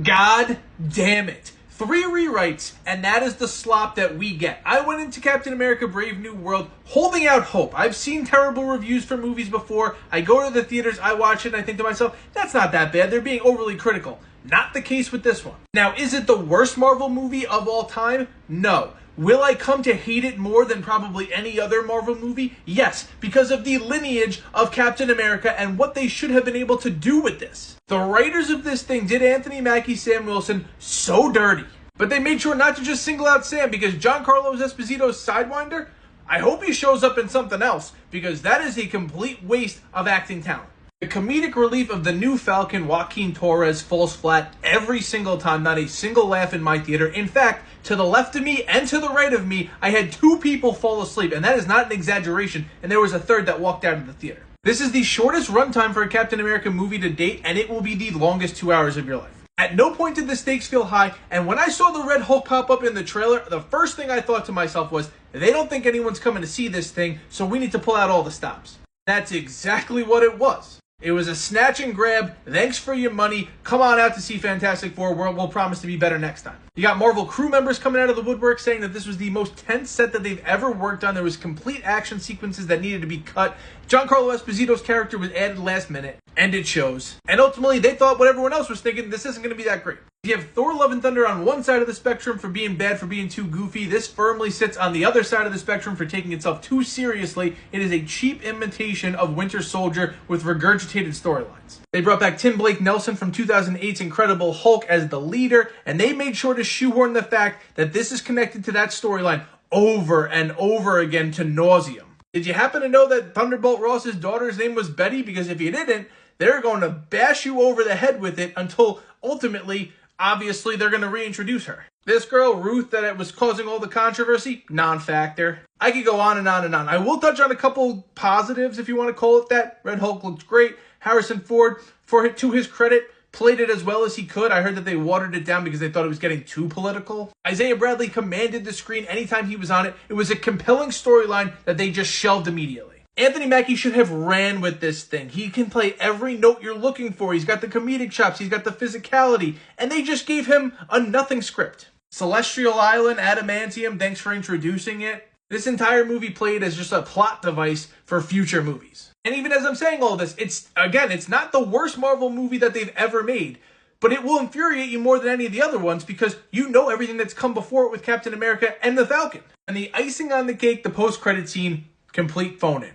God damn it. 3 rewrites, and that is the slop that we get. I went into Captain America Brave New World holding out hope. I've seen terrible reviews for movies before. I go to the theaters, I watch it, and I think to myself, that's not that bad. They're being overly critical. Not the case with this one. Now, is it the worst Marvel movie of all time? No. Will I come to hate it more than probably any other Marvel movie? Yes, because of the lineage of Captain America and what they should have been able to do with this. The writers of this thing did Anthony Mackie, Sam Wilson so dirty. But they made sure not to just single out Sam, because Giancarlo Esposito's Sidewinder, I hope he shows up in something else, because that is a complete waste of acting talent. The comedic relief of the new Falcon, Joaquin Torres, falls flat every single time. Not a single laugh in my theater. In fact, to the left of me and to the right of me, I had 2 people fall asleep, and that is not an exaggeration, and there was a third that walked out of the theater. This is the shortest runtime for a Captain America movie to date, and it will be the longest 2 hours of your life. At no point did the stakes feel high, and when I saw the Red Hulk pop up in the trailer, the first thing I thought to myself was, they don't think anyone's coming to see this thing, so we need to pull out all the stops. That's exactly what it was. It was a snatch and grab, thanks for your money, come on out to see Fantastic Four, we'll promise to be better next time. You got Marvel crew members coming out of the woodwork saying that this was the most tense set that they've ever worked on. There was complete action sequences that needed to be cut. Giancarlo Esposito's character was added last minute, and it shows. And ultimately, they thought what everyone else was thinking, this isn't going to be that great. You have Thor Love and Thunder on one side of the spectrum for being bad, for being too goofy. This firmly sits on the other side of the spectrum for taking itself too seriously. It is a cheap imitation of Winter Soldier with regurgitated storylines. They brought back Tim Blake Nelson from 2008's Incredible Hulk as the leader, and they made sure to shoehorn the fact that this is connected to that storyline over and over again to nauseum. Did you happen to know that Thunderbolt Ross's daughter's name was Betty? Because if you didn't, they're going to bash you over the head with it until ultimately, obviously, they're going to reintroduce her. This girl, Ruth, that it was causing all the controversy, non-factor. I could go on and on and on. I will touch on a couple positives, if you want to call it that. Red Hulk looked great. Harrison Ford, to his credit, played it as well as he could. I heard that they watered it down because they thought it was getting too political. Isaiah Bradley commanded the screen anytime he was on it. It was a compelling storyline that they just shelved immediately. Anthony Mackie should have ran with this thing. He can play every note you're looking for. He's got the comedic chops. He's got the physicality. And they just gave him a nothing script. Celestial Island, Adamantium, thanks for introducing it. This entire movie played as just a plot device for future movies. And even as I'm saying all this, it's not the worst Marvel movie that they've ever made. But it will infuriate you more than any of the other ones because you know everything that's come before it with Captain America and the Falcon. And the icing on the cake, the post-credit scene, complete phone-in.